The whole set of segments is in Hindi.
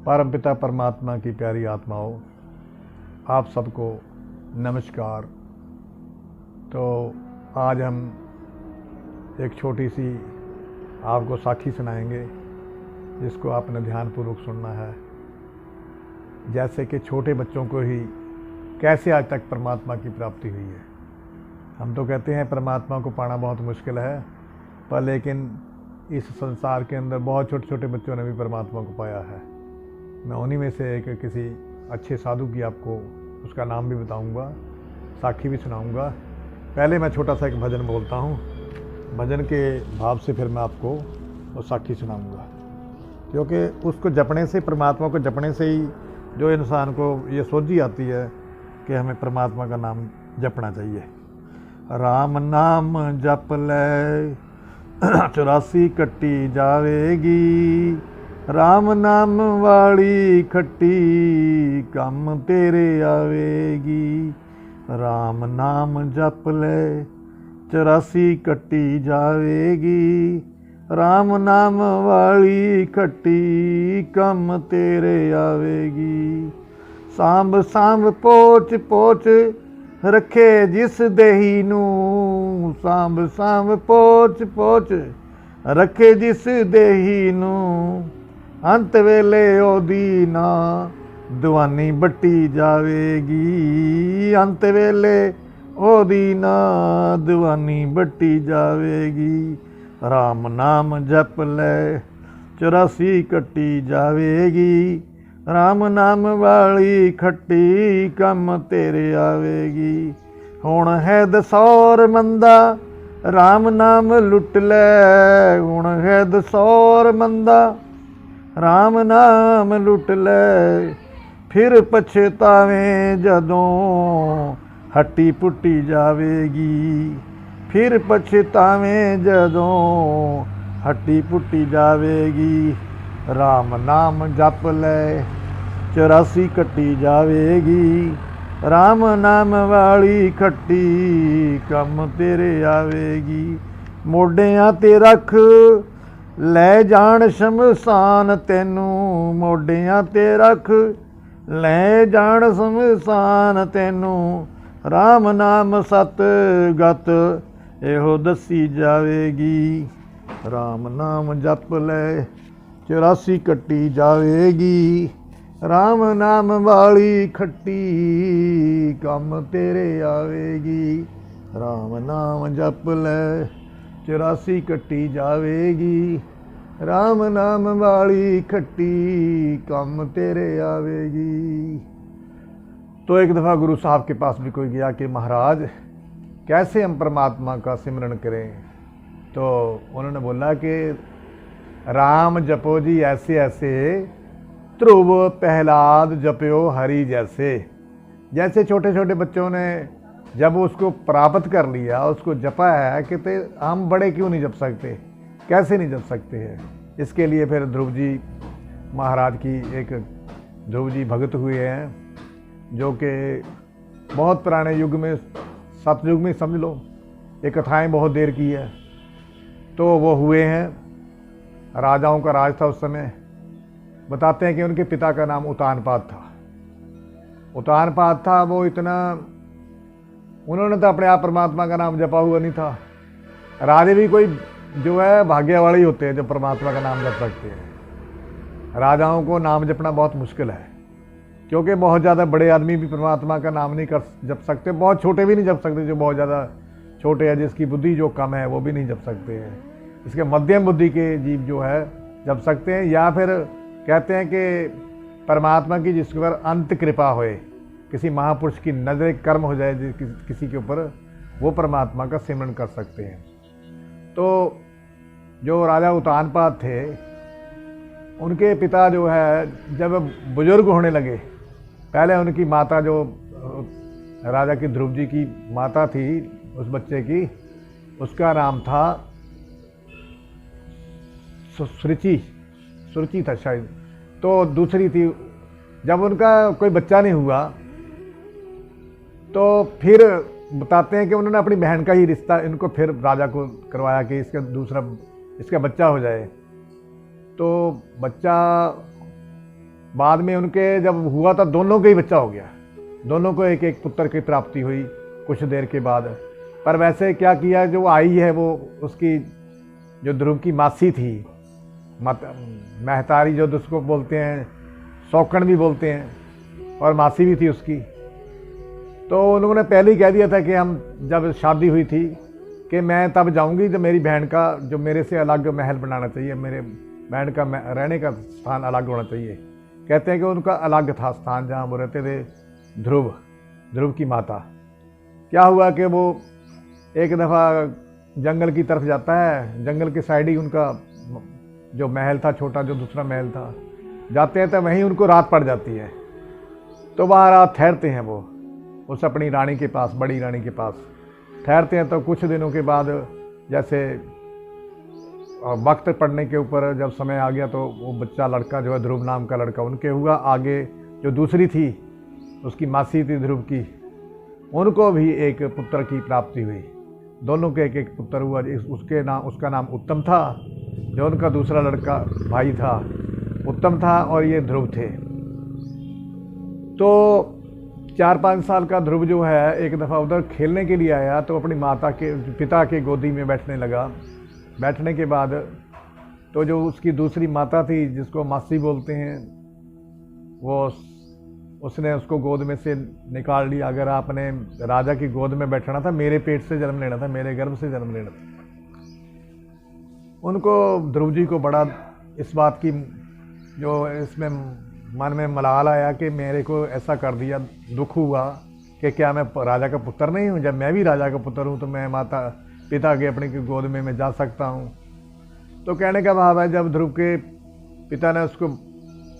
परमपिता परमात्मा की प्यारी आत्माओं, आप सबको नमस्कार। तो आज हम एक छोटी सी आपको साखी सुनाएंगे जिसको आपने ध्यानपूर्वक सुनना है। जैसे कि छोटे बच्चों को ही कैसे आज तक परमात्मा की प्राप्ति हुई है। हम तो कहते हैं परमात्मा को पाना बहुत मुश्किल है, पर लेकिन इस संसार के अंदर बहुत छोटे छोटे बच्चों ने भी परमात्मा को पाया है। मैं उन्हीं में से एक किसी अच्छे साधु की आपको उसका नाम भी बताऊंगा, साखी भी सुनाऊंगा। पहले मैं छोटा सा एक भजन बोलता हूँ, भजन के भाव से फिर मैं आपको वो साखी सुनाऊंगा। क्योंकि उसको जपने से, परमात्मा को जपने से ही जो इंसान को ये सोझी आती है कि हमें परमात्मा का नाम जपना चाहिए। राम नाम जप ले 84 कट्टी जावेगी, राम नाम वाली खट्टी कम तेरे आवेगी। राम नाम जप ले 84 कट्टी जावेगी, राम नाम वाली खट्टी कम तेरे आवेगी। सांब सांब पोच पोच रखे जिस देही नू, सांब सांब पोच पोच रखे जिस देही नू, अंत वेले ओदी ना दवानी बट्टी जावेगी। अंत वेले ओदी ना दवानी बट्टी जावेगी। राम नाम जप ले 84 कट्टी जावेगी, राम नाम वाली खट्टी कम तेरे आवेगी। हुण है दसौर मंदा राम नाम लुट ले, हुण है दसौर मंदा राम नाम लुट ले, फिर पछतावें जदों हट्टी पुट्टी जावेगी। फिर पछतावें जदों हट्टी पुट्टी जावेगी। राम नाम जप ले 84 कट्टी जावेगी, राम नाम वाली खट्टी कम तेरे आवेगी। मोडियां ते रख ले जान शमशान तेनू, मोडियां ते रख ले जान शमशान तेनू, राम नाम सत गत एहो दसी जावेगी। राम नाम जप ले 84 कट्टी जावेगी, राम नाम वाली खट्टी कम तेरे आवेगी। राम नाम जप ले 84 कट्टी जावेगी, राम नाम वाली खट्टी कम तेरे आवेगी। तो एक दफ़ा गुरु साहब के पास भी कोई गया कि महाराज कैसे हम परमात्मा का सिमरन करें। तो उन्होंने बोला कि राम जपो जी ऐसे ऐसे, ध्रुव प्रहलाद जप्यो हरि जैसे। जैसे छोटे छोटे बच्चों ने जब उसको प्राप्त कर लिया, उसको जपा है, कि हम बड़े क्यों नहीं जप सकते, कैसे नहीं जप सकते हैं। इसके लिए फिर ध्रुव जी महाराज की एक ध्रुव जी भगत हुए हैं, जो कि बहुत पुराने युग में, सतयुग में समझ लो, ये कथाएं बहुत देर की है। तो वो हुए हैं, राजाओं का राज था उस समय। बताते हैं कि उनके पिता का नाम उतानपाद था। उतानपाद था वो इतना, उन्होंने तो अपने आप परमात्मा का नाम जपा हुआ नहीं था। राजे भी कोई जो है भाग्य वाले ही होते हैं जो परमात्मा का नाम जप सकते हैं। राजाओं को नाम जपना बहुत मुश्किल है, क्योंकि बहुत ज़्यादा बड़े आदमी भी परमात्मा का नाम नहीं कर जप सकते, बहुत छोटे भी नहीं जप सकते। जो बहुत ज़्यादा छोटे हैं, जिसकी बुद्धि जो कम है, वो भी नहीं जप सकते हैं। इसके मध्यम बुद्धि के जीव जो है जप सकते हैं। या फिर कहते हैं कि परमात्मा की जिसके ऊपर अंत कृपा होए, किसी महापुरुष की नजर कर्म हो जाए किसी के ऊपर, वो परमात्मा का सिमरन कर सकते हैं। तो जो राजा उतानपाद थे, उनके पिता जो है जब बुजुर्ग होने लगे, पहले उनकी माता जो राजा की ध्रुव जी की माता थी, उस बच्चे की, उसका नाम था सुरुचि था शायद। तो दूसरी थी, जब उनका कोई बच्चा नहीं हुआ तो फिर बताते हैं कि उन्होंने अपनी बहन का ही रिश्ता इनको फिर राजा को करवाया कि इसका बच्चा हो जाए। तो बच्चा बाद में उनके जब हुआ तो दोनों का ही बच्चा हो गया, दोनों को एक एक पुत्र की प्राप्ति हुई कुछ देर के बाद। पर वैसे क्या किया, जो आई है वो उसकी जो ध्रुव की मासी थी, महतारी जो उसको बोलते हैं, सौकन भी बोलते हैं, और मासी भी थी उसकी। तो उन्होंने पहले ही कह दिया था कि हम जब शादी हुई थी कि मैं तब जाऊंगी जब मेरी बहन का जो मेरे से अलग महल बनाना चाहिए, मेरे बहन का रहने का स्थान अलग होना चाहिए। कहते हैं कि उनका अलग था स्थान जहाँ वो रहते थे, ध्रुव की माता। क्या हुआ कि वो एक दफ़ा जंगल की तरफ जाता है, जंगल के साइड ही उनका जो महल था, छोटा जो दूसरा महल था, जाते हैं तो वहीं उनको रात पड़ जाती है। तो वहाँ रात ठहरते हैं वो उस अपनी रानी के पास, बड़ी रानी के पास ठहरते हैं। तो कुछ दिनों के बाद जैसे वक्त पड़ने के ऊपर जब समय आ गया तो वो बच्चा लड़का जो है ध्रुव नाम का लड़का उनके हुआ। आगे जो दूसरी थी उसकी मासी थी ध्रुव की, उनको भी एक पुत्र की प्राप्ति हुई। दोनों के एक एक पुत्र हुआ। उसका नाम उत्तम था, जो उनका दूसरा लड़का भाई था उत्तम था, और ये ध्रुव थे। तो 4-5 साल का ध्रुव जो है एक दफ़ा उधर खेलने के लिए आया तो अपनी पिता के गोदी में बैठने लगा। बैठने के बाद तो जो उसकी दूसरी माता थी जिसको मासी बोलते हैं, उसने उसको गोद में से निकाल लिया। अगर आपने राजा की गोद में बैठना था, मेरे पेट से जन्म लेना था, मेरे गर्भ से जन्म लेना था। उनको ध्रुव जी को बड़ा इस बात की जो इसमें मन में मलाल आया कि मेरे को ऐसा कर दिया, दुख हुआ कि क्या मैं राजा का पुत्र नहीं हूँ? जब मैं भी राजा का पुत्र हूँ तो मैं माता पिता के अपने की गोद में मैं जा सकता हूँ। तो कहने का भाव है जब ध्रुव के पिता ने उसको,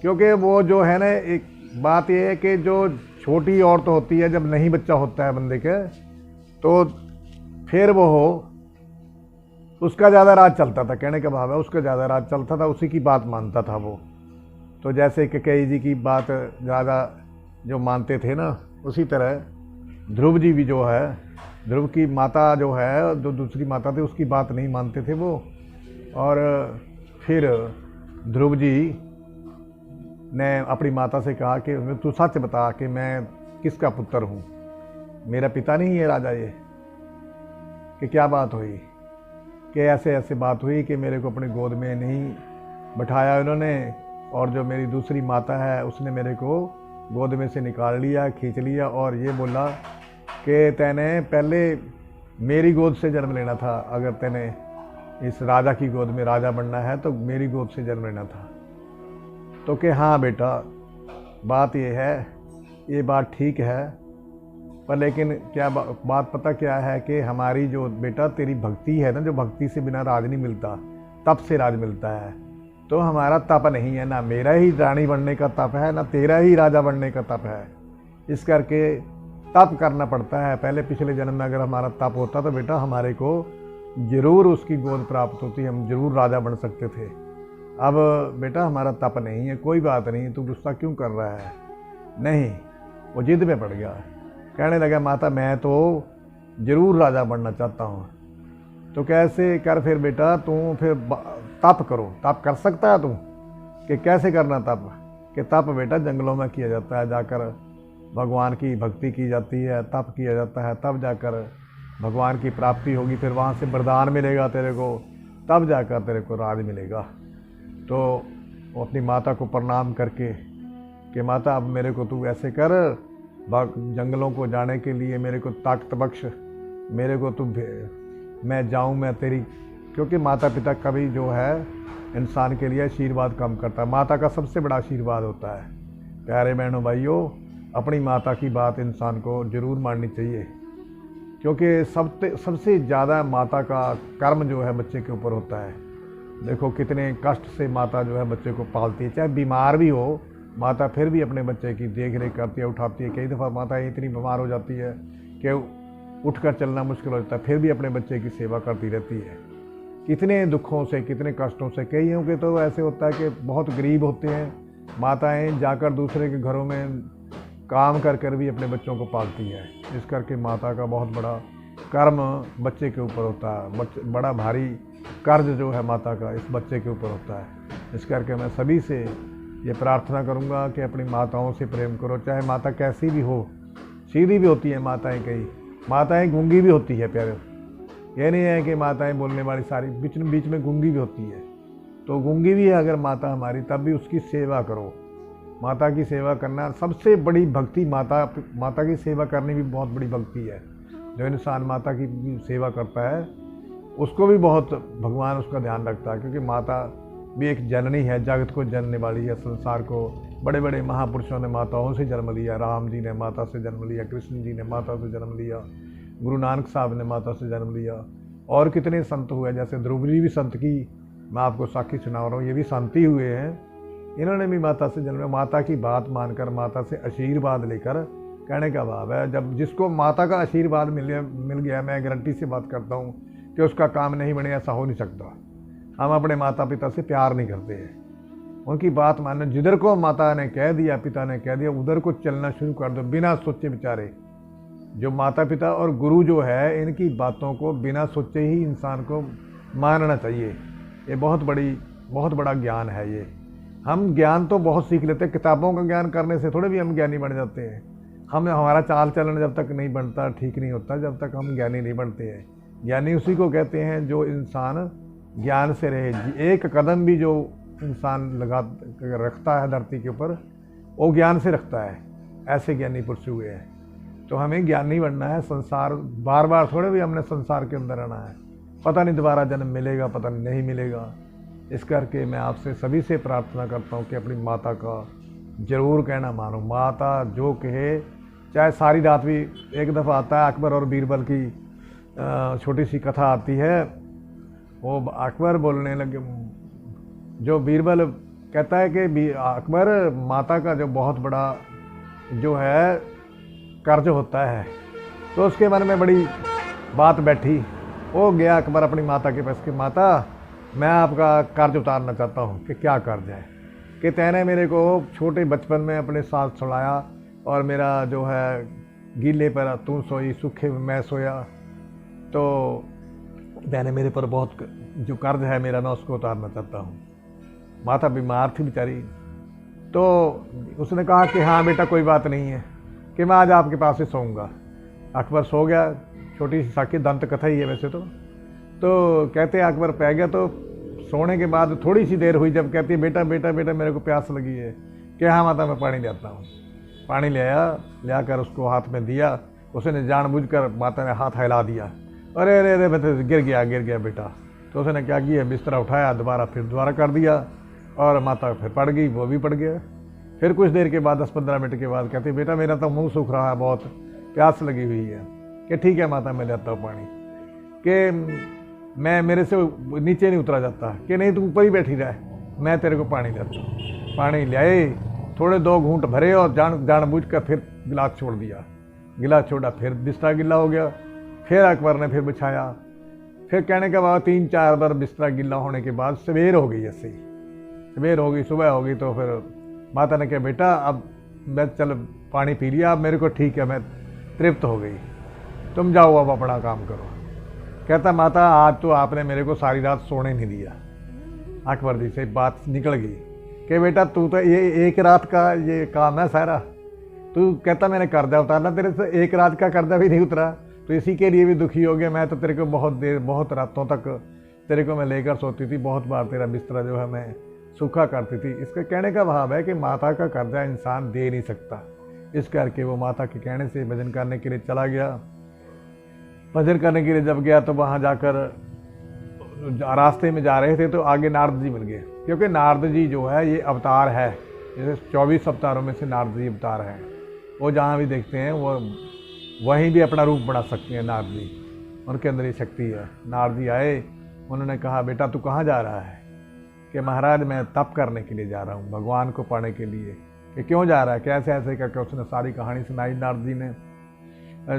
क्योंकि वो जो है ना, एक बात ये है कि जो छोटी औरत होती है, जब नहीं बच्चा होता है बंदे के, तो फिर वो उसका ज़्यादा राज चलता था। कहने का भाव है उसका ज़्यादा राज चलता था, उसी की बात मानता था वो। तो जैसे कैकेयी जी की बात ज़्यादा जो मानते थे ना, उसी तरह ध्रुव जी भी जो है, ध्रुव की माता जो है, जो दूसरी माता थी, उसकी बात नहीं मानते थे वो। और फिर ध्रुव जी ने अपनी माता से कहा कि तू सच बता कि मैं किसका पुत्र हूँ, मेरा पिता नहीं है राजा ये? कि क्या बात हुई? कि ऐसे ऐसे बात हुई कि मेरे को अपनी गोद में नहीं बैठाया उन्होंने, और जो मेरी दूसरी माता है उसने मेरे को गोद में से निकाल लिया, खींच लिया, और ये बोला कि तैने पहले मेरी गोद से जन्म लेना था। अगर तैने इस राजा की गोद में राजा बनना है तो मेरी गोद से जन्म लेना था। तो कि हाँ बेटा, बात ये है, ये बात ठीक है, पर लेकिन क्या बात पता क्या है कि हमारी जो बेटा तेरी भक्ति है ना, जो भक्ति से बिना राज नहीं मिलता, तप से राज मिलता है। तो हमारा तप नहीं है, ना मेरा ही रानी बनने का तप है, ना तेरा ही राजा बनने का तप है। इस करके तप करना पड़ता है। पहले पिछले जन्म में अगर हमारा तप होता तो बेटा हमारे को जरूर उसकी गोद प्राप्त होती, हम जरूर राजा बन सकते थे। अब बेटा हमारा तप नहीं है, कोई बात नहीं, तू गुस्सा क्यों कर रहा है? नहीं, वो जिद में पड़ गया। कहने लगा माता मैं तो जरूर राजा बनना चाहता हूँ। तो कैसे कर फिर बेटा, तू फिर तप करो। तप कर सकता है तू? कि कैसे करना तप? कि तप बेटा जंगलों में किया जाता है, जाकर भगवान की भक्ति की जाती है, तप किया जाता है, तब जाकर भगवान की प्राप्ति होगी, फिर वहाँ से वरदान मिलेगा तेरे को, तब जाकर तेरे को राज मिलेगा। तो वो अपनी माता को प्रणाम करके कि माता अब मेरे को तू ऐसे कर, जंगलों को जाने के लिए मेरे को ताकत बख्श, मेरे को तू मैं जाऊँ, मैं तेरी, क्योंकि माता पिता का भी जो है इंसान के लिए आशीर्वाद कम करता है। माता का सबसे बड़ा आशीर्वाद होता है। प्यारे बहनों भाइयों, अपनी माता की बात इंसान को ज़रूर माननी चाहिए, क्योंकि सबसे ज़्यादा माता का कर्म जो है बच्चे के ऊपर होता है। देखो कितने कष्ट से माता जो है बच्चे को पालती है, चाहे बीमार भी हो माता फिर भी अपने बच्चे की देख रेख करती है, उठाती है। कई दफ़ा माता इतनी बीमार हो जाती है कि उठकर चलना मुश्किल हो जाता है, फिर भी अपने बच्चे की सेवा करती रहती है। कितने दुखों से, कितने कष्टों से। कईयों के तो ऐसे होता है कि बहुत गरीब होते हैं, माताएं जाकर दूसरे के घरों में काम कर कर भी अपने बच्चों को पालती है। इस करके माता का बहुत बड़ा कर्म बच्चे के ऊपर होता है, बड़ा भारी कर्ज जो है माता का इस बच्चे के ऊपर होता है। इस करके मैं सभी से ये प्रार्थना करूँगा कि अपनी माताओं से प्रेम करो, चाहे माता कैसी भी हो। सीधी भी होती है माताएं, कई माताएं गूंगी भी होती है प्यारे। ये नहीं है कि माताएं बोलने वाली सारी, बीच में गूंगी भी होती है। तो गूंगी भी है अगर माता हमारी, तब भी उसकी सेवा करो। माता की सेवा करना सबसे बड़ी भक्ति, माता की सेवा करनी भी बहुत बड़ी भक्ति है। जो इंसान माता की सेवा करता है उसको भी बहुत भगवान उसका ध्यान रखता है, क्योंकि माता भी एक जननी है, जगत को जनने वाली है, संसार को। बड़े बड़े महापुरुषों ने माताओं से जन्म लिया। राम जी ने माता से जन्म लिया, कृष्ण जी ने माता से जन्म लिया, गुरु नानक साहब ने माता से जन्म लिया, और कितने संत हुए, जैसे ध्रुव जी भी संत की मैं आपको साखी सुना रहा हूँ, ये भी संत ही हुए हैं। इन्होंने भी माता से जन्म लिया। माता की बात मानकर, माता से आशीर्वाद लेकर, कहने का भाव है जब जिसको माता का आशीर्वाद मिल गया, मैं गारंटी से बात करता हूँ कि उसका काम नहीं बने, ऐसा हो नहीं सकता। हम अपने माता पिता से प्यार नहीं करते हैं, उनकी बात मानना। जिधर को माता ने कह दिया, पिता ने कह दिया, उधर को चलना शुरू कर दो बिना सोचे विचारे। जो माता पिता और गुरु जो है, इनकी बातों को बिना सोचे ही इंसान को मानना चाहिए। ये बहुत बड़ा ज्ञान है ये। हम ज्ञान तो बहुत सीख लेते हैं, किताबों का ज्ञान करने से थोड़े भी हम ज्ञानी बन जाते हैं। हमारा चाल चलन जब तक नहीं बनता, ठीक नहीं होता, जब तक हम ज्ञानी नहीं बनते हैं। ज्ञानी उसी को कहते हैं जो इंसान ज्ञान से रहे। एक कदम भी जो इंसान रखता है धरती के ऊपर, वो ज्ञान से रखता है। ऐसे ज्ञानी पुरुष हुए हैं। तो हमें ज्ञानी बनना है। संसार बार बार थोड़े भी हमने संसार के अंदर रहना है, पता नहीं दोबारा जन्म मिलेगा, पता नहीं मिलेगा। इस करके मैं आपसे सभी से प्रार्थना करता हूँ कि अपनी माता का जरूर कहना मानो। माता जो कहे, चाहे सारी रात भी। एक दफ़ा आता है अकबर और बीरबल की छोटी सी कथा आती है। वो अकबर बोलने लगे, जो बीरबल कहता है कि अकबर, माता का जो बहुत बड़ा जो है कर्ज होता है। तो उसके मन में बड़ी बात बैठी। वो गया अकबर अपनी माता के पास कि माता, मैं आपका कर्ज उतारना चाहता हूँ। कि क्या कर्ज है? कि तैने मेरे को छोटे बचपन में अपने साथ छुड़ाया, और मेरा जो है गीले पर तू सोई, सूखे में मैं सोया, तो तैने मेरे पर बहुत जो कर्ज है मेरा, मैं उसको उतारना चाहता हूँ। माता बीमार थी बेचारी। तो उसने कहा कि हाँ बेटा, कोई बात नहीं है, कि मैं आज आपके पास ही सोऊंगा। अकबर सो गया। छोटी सी साखी दंत कथा ही है वैसे तो कहते हैं अकबर पै गया। तो सोने के बाद थोड़ी सी देर हुई, जब कहती है बेटा बेटा बेटा मेरे को प्यास लगी है। कि हाँ माता, मैं पानी ले आता हूँ। पानी ले आया, ले आकर उसको हाथ में दिया। उसने जानबूझकर माता ने हाथ हिला दिया। अरे अरे अरे बेटा, गिर गया बेटा। तो उसने क्या किया, बिस्तरा उठाया, दोबारा कर दिया, और माता फिर पड़ गई, वो भी पड़ गया। फिर कुछ देर के बाद 10-15 मिनट के बाद कहती बेटा, मेरा तो मुंह सूख रहा है, बहुत प्यास लगी हुई है। कि ठीक है माता, मैं लेता हूँ पानी। कि मैं मेरे से नीचे नहीं उतरा जाता। कि नहीं, तू ऊपर ही बैठी रहे, मैं तेरे को पानी देता हूँ। पानी ले आए, थोड़े 2 घूंट भरे, और जानबूझ कर फिर गिलास छोड़ दिया। गिलास छोड़ा, फिर बिस्तरा गिला हो गया। फिर अकबर ने फिर बिछाया। फिर कहने के बाद 3-4 बार बिस्तरा गिला होने के बाद सवेर हो गई। ऐसे ही सवेर हो गई, सुबह हो गई। तो फिर माता ने कहा बेटा, अब मैं चल पानी पी लिया, अब मेरे को ठीक है, मैं तृप्त हो गई, तुम जाओ अब अपना काम करो। कहता माता, आज तो आपने मेरे को सारी रात सोने नहीं दिया। अकबर जी से बात निकल गई कि बेटा, तू तो ये एक रात का ये काम है सारा। तू कहता मैंने कर्जा उतारना, तेरे से एक रात का कर्जा भी नहीं उतरा, तो इसी के लिए भी दुखी हो गया। मैं तो तेरे को बहुत रातों तक तेरे को मैं लेकर सोती थी, बहुत बार तेरा बिस्तरा जो है मैं सूखा करती थी। इसका कहने का भाव है कि माता का कर्जा इंसान दे नहीं सकता। इस करके वो माता के कहने से भजन करने के लिए चला गया। भजन करने के लिए जब गया तो वहाँ जाकर रास्ते में जा रहे थे तो आगे नारद जी मिल गए। क्योंकि नारद जी जो है ये अवतार है, जैसे 24 अवतारों में से नारद जी अवतार है। वो जहाँ भी देखते हैं वो वहीं भी अपना रूप बना सकते हैं नारद जी, उनके अंदर ये शक्ति है। नारद जी आए, उन्होंने कहा बेटा तू कहाँ जा रहा है? कि महाराज मैं तप करने के लिए जा रहा हूँ, भगवान को पाने के लिए। कि क्यों जा रहा है, कैसे ऐसे करके उसने सारी कहानी सुनाई नारद जी ने,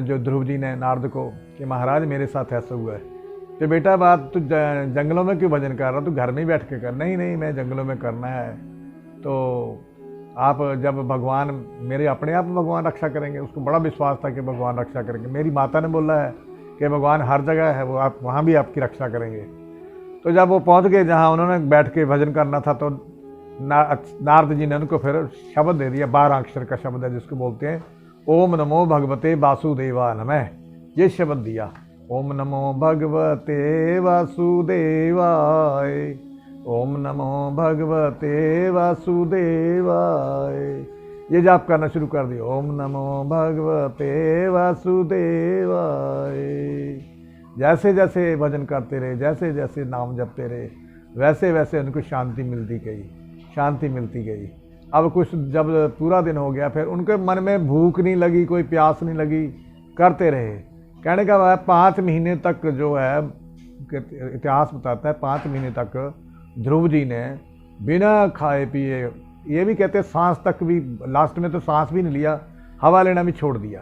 जो ध्रुव जी ने नारद को, कि महाराज मेरे साथ ऐसा हुआ है। तो बेटा बात तू जंगलों में क्यों भजन कर रहा, तू घर में ही बैठ के कर। नहीं मैं जंगलों में करना है। तो आप जब भगवान मेरे अपने आप भगवान रक्षा करेंगे, उसको बड़ा विश्वास था कि भगवान रक्षा करेंगे। मेरी माता ने बोला है कि भगवान हर जगह है, वो आप वहाँ भी आपकी रक्षा करेंगे। तो जब वो पहुँच गए जहाँ उन्होंने बैठ के भजन करना था, तो नारद जी ने उनको फिर शब्द दे दिया, 12 अक्षर का शब्द है जिसको बोलते हैं ओम नमो भगवते वासुदेवा नमः। ये शब्द दिया, ओम नमो भगवते वासुदेवाय, ओम नमो भगवते वासुदेवाय। ये जाप करना शुरू कर दिया, ओम नमो भगवते वासुदेवाय। जैसे जैसे भजन करते रहे, जैसे जैसे नाम जपते रहे, वैसे वैसे उनको शांति मिलती गई, शांति मिलती गई। अब कुछ जब पूरा दिन हो गया, फिर उनके मन में भूख नहीं लगी, कोई प्यास नहीं लगी, करते रहे। कहने का भाई 5 महीने तक जो है, इतिहास बताता है 5 महीने तक ध्रुव जी ने बिना खाए पिए, ये भी कहते हैं सांस तक भी, लास्ट में तो सांस भी नहीं लिया, हवा लेना भी छोड़ दिया।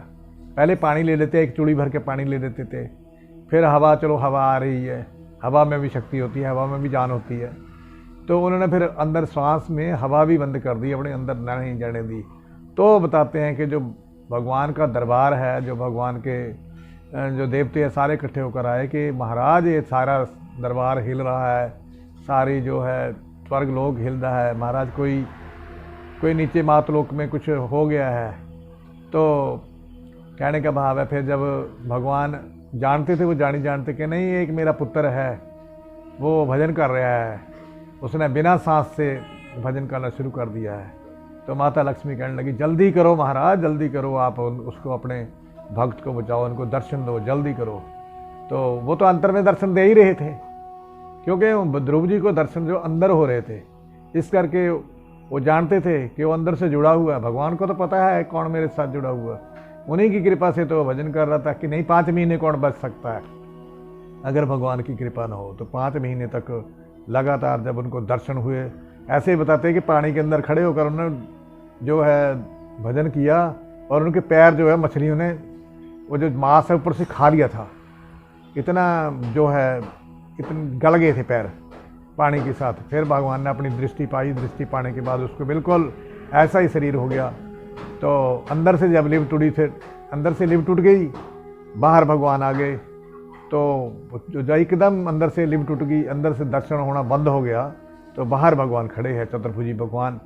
पहले पानी ले लेते, एक चूड़ी भर के पानी ले लेते थे, फिर हवा, चलो हवा आ रही है, हवा में भी शक्ति होती है, हवा में भी जान होती है, तो उन्होंने फिर अंदर सांस में हवा भी बंद कर दी, अपने अंदर नहीं जाने दी। तो बताते हैं कि जो भगवान का दरबार है, जो भगवान के जो देवते हैं सारे इकट्ठे होकर आए कि महाराज ये सारा दरबार हिल रहा है, सारी जो है स्वर्ग लोक हिल रहा है, महाराज कोई नीचे मातलोक में कुछ हो गया है। तो कहने का भाव है, फिर जब भगवान जानते थे, वो जानते कि नहीं एक मेरा पुत्र है, वो भजन कर रहा है, उसने बिना सांस से भजन करना शुरू कर दिया है। तो माता लक्ष्मी कहने लगी, जल्दी करो महाराज, जल्दी करो, आप उसको, अपने भक्त को बचाओ, उनको दर्शन दो, जल्दी करो। तो वो तो अंतर में दर्शन दे ही रहे थे, क्योंकि ध्रुव जी को दर्शन जो अंदर हो रहे थे, इस करके वो जानते थे कि वो अंदर से जुड़ा हुआ है। भगवान को तो पता है कौन मेरे साथ जुड़ा हुआ है, उन्हीं की कृपा से तो भजन कर रहा था कि नहीं 5 महीने कौन बच सकता है अगर भगवान की कृपा न हो। तो 5 महीने तक लगातार जब उनको दर्शन हुए, ऐसे ही बताते हैं कि पानी के अंदर खड़े होकर उन्होंने जो है भजन किया, और उनके पैर जो है मछलियों ने, वो जो मांस है ऊपर से खा लिया था, इतना जो है इतने गल गए थे पैर पानी के साथ। फिर भगवान ने अपनी दृष्टि पाई, दृष्टि पाने के बाद उसको बिल्कुल ऐसा ही शरीर हो गया। तो अंदर से जब लिव टूटी, फिर अंदर से लिव टूट गई, बाहर भगवान आ गए। तो जो एकदम अंदर से लिव टूट गई, अंदर से दर्शन होना बंद हो गया, तो बाहर भगवान खड़े हैं, चतुर्भुजी भगवान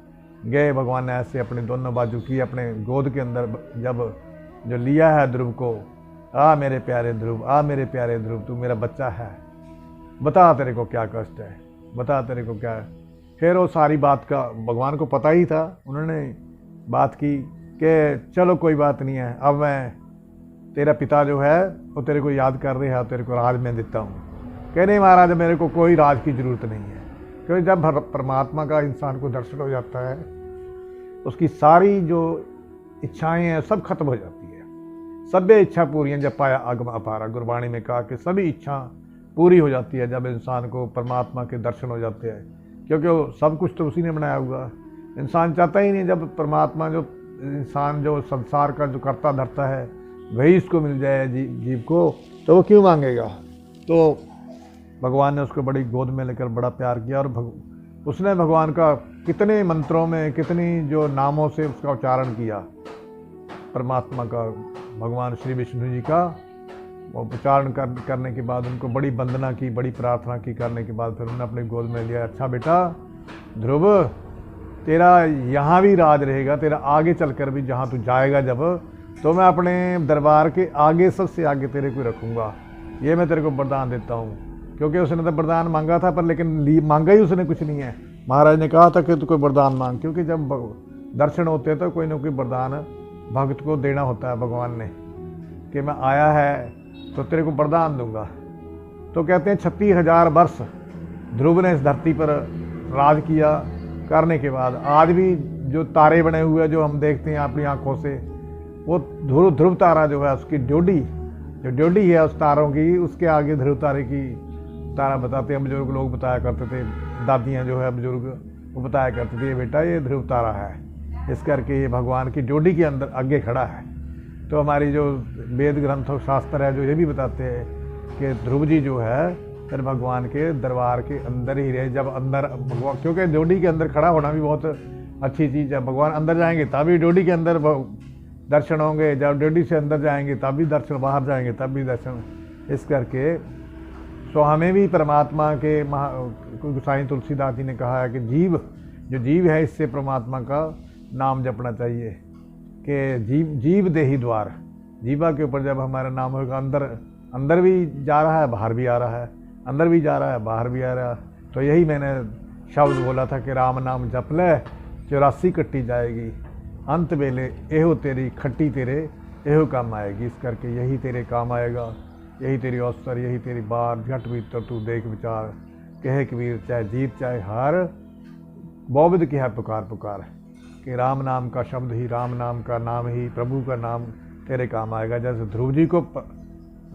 गए। भगवान ने ऐसे अपने दोनों बाजू की, अपने गोद के अंदर जब जो लिया है ध्रुव को, आ मेरे प्यारे ध्रुव, आ मेरे प्यारे ध्रुव, तू मेरा बच्चा है, बता तेरे को क्या कष्ट है, बता तेरे को क्या है। फिर वो सारी बात का भगवान को पता ही था, उन्होंने बात की कि चलो कोई बात नहीं है, अब मैं तेरा पिता जो है वो तेरे को याद कर रहा है, तेरे को राज में देता हूँ। कह नहीं महाराज मेरे को कोई राज की ज़रूरत नहीं है, क्योंकि जब परमात्मा का इंसान को दर्शन हो जाता है, उसकी सारी जो इच्छाएं हैं सब खत्म हो जाती है। सभ्य इच्छा पूरी हैं जब पाया आगम अपारा, गुरबाणी में कहा कि सभी इच्छा पूरी हो जाती है जब इंसान को परमात्मा के दर्शन हो जाते हैं, क्योंकि वो सब कुछ तो उसी ने बनाया हुआ। इंसान चाहता ही नहीं, जब परमात्मा जो इंसान जो संसार का जो करता धरता है वही इसको मिल जाए जीव को, तो वो क्यों मांगेगा। तो भगवान ने उसको बड़ी गोद में लेकर बड़ा प्यार किया, और उसने भगवान का कितने मंत्रों में, कितनी जो नामों से उसका उच्चारण किया, परमात्मा का, भगवान श्री विष्णु जी का वो उच्चारण करने के बाद उनको बड़ी वंदना की, बड़ी प्रार्थना की, करने के बाद फिर उन्होंने अपने गोद में लिया। अच्छा बेटा ध्रुव, तेरा यहाँ भी राज रहेगा, तेरा आगे चलकर भी जहाँ तू जाएगा जब, तो मैं अपने दरबार के आगे सबसे आगे तेरे को रखूँगा, ये मैं तेरे को वरदान देता हूँ। क्योंकि उसने तो वरदान मांगा था, पर लेकिन मांगा ही उसने कुछ नहीं है। महाराज ने कहा था कि तू कोई वरदान मांग, क्योंकि जब दर्शन होते हैं तो कोई ना कोई वरदान भक्त को देना होता है भगवान ने, कि मैं आया है तो तेरे को वरदान दूंगा। तो कहते हैं 36,000 वर्ष ध्रुव ने इस धरती पर राज किया, करने के बाद आज भी जो तारे बने हुए जो हम देखते हैं अपनी आंखों से, वो ध्रुव तारा जो है उसकी ड्योडी है उस तारों की, उसके आगे ध्रुव तारे की तारा बताते हैं, बुजुर्ग लोग बताया करते थे, दादियाँ जो है बुजुर्ग वो बताया करते थे, ये बेटा ये ध्रुव तारा है, इस करके ये भगवान की ड्योडी के अंदर आगे खड़ा है। तो हमारी जो वेद ग्रंथ और शास्त्र है जो ये भी बताते हैं कि ध्रुव जी जो है फिर भगवान के दरबार के अंदर ही रहे, जब अंदर भगवान, क्योंकि ड्योडी के अंदर खड़ा होना भी बहुत अच्छी चीज़ है। भगवान अंदर जाएंगे तभी ड्योडी के अंदर दर्शन होंगे, जब ड्योडी से अंदर जाएंगे तब भी दर्शन, बाहर जाएंगे तब भी दर्शन। इस करके तो हमें भी परमात्मा के गोसाई तुलसीदास जी ने कहा है कि जो जीव है इससे परमात्मा का नाम जपना चाहिए कि जीव देही द्वार। जीवा के ऊपर जब हमारा नाम होगा, अंदर भी जा रहा है, बाहर भी आ रहा है, अंदर भी जा रहा है, बाहर भी आ रहा है। तो यही मैंने शब्द बोला था कि राम नाम जप ले 84 कट्टी जाएगी, अंत बेले एहो तेरी खट्टी तेरे एहो काम आएगी। इस करके यही तेरे काम आएगा, यही तेरी अवसर, यही तेरी बार। झट भीतर तू देख विचार, कहे कबीर चाहे जीत चाहे हार, बोबिद की है पुकार पुकार। कि राम नाम का शब्द ही, राम नाम का नाम ही, प्रभु का नाम तेरे काम आएगा। जैसे ध्रुव जी को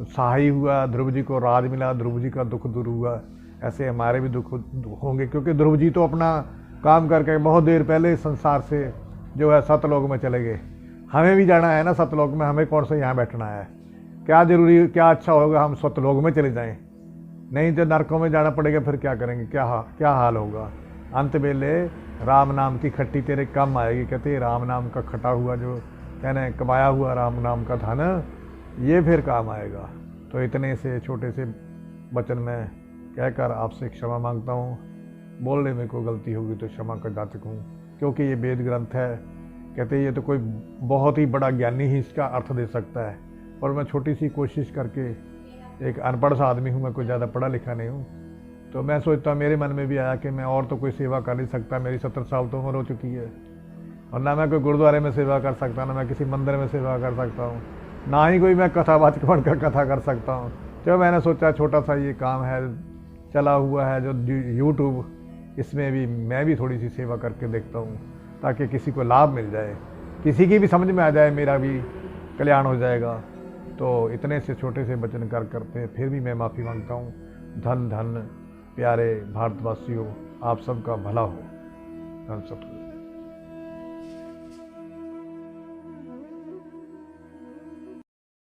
सहाय हुआ, ध्रुव जी को राज मिला, ध्रुव जी का दुख दूर हुआ, ऐसे हमारे भी दुख होंगे। क्योंकि ध्रुव जी तो अपना काम करके बहुत देर पहले इस संसार से जो है सतलोक में चले गए। हमें भी जाना है ना सतलोक में, हमें कौन सा यहाँ बैठना है? क्या जरूरी, क्या अच्छा होगा हम सतलोक में चले जाएं? नहीं तो नरकों में जाना पड़ेगा, फिर क्या करेंगे? क्या हाल होगा? अंत बेले राम नाम की खट्टी तेरे काम आएगी। कहते राम नाम का खटा हुआ जो कहने कमाया हुआ राम नाम का धन, ये फिर काम आएगा। तो इतने से छोटे से वचन में कहकर आपसे क्षमा मांगता हूँ। बोलने में कोई गलती होगी तो क्षमा कर जाचक हूँ, क्योंकि ये वेद ग्रंथ है। कहते ये तो कोई बहुत ही बड़ा ज्ञानी ही इसका अर्थ दे सकता है, और मैं छोटी सी कोशिश करके, एक अनपढ़ सा आदमी हूँ, मैं कोई ज़्यादा पढ़ा लिखा नहीं हूँ। तो मैं सोचता हूँ, मेरे मन में भी आया कि मैं और तो कोई सेवा कर नहीं सकता, मेरी 70 साल तो उम्र हो चुकी है, और ना मैं कोई गुरुद्वारे में सेवा कर सकता, ना मैं किसी मंदिर में सेवा कर सकता हूँ, ना ही कोई मैं कथावाचक बनकर कथा कर सकता हूँ। तो मैंने सोचा छोटा सा ये काम है चला हुआ है जो यूट्यूब, इसमें भी मैं भी थोड़ी सी सेवा करके देखता हूँ, ताकि किसी को लाभ मिल जाए, किसी की भी समझ में आ जाए, मेरा भी कल्याण हो जाएगा। तो इतने से छोटे से वचन करते फिर भी मैं माफ़ी मांगता हूँ। धन धन प्यारे भारतवासियों, आप सबका भला हो। धन सत।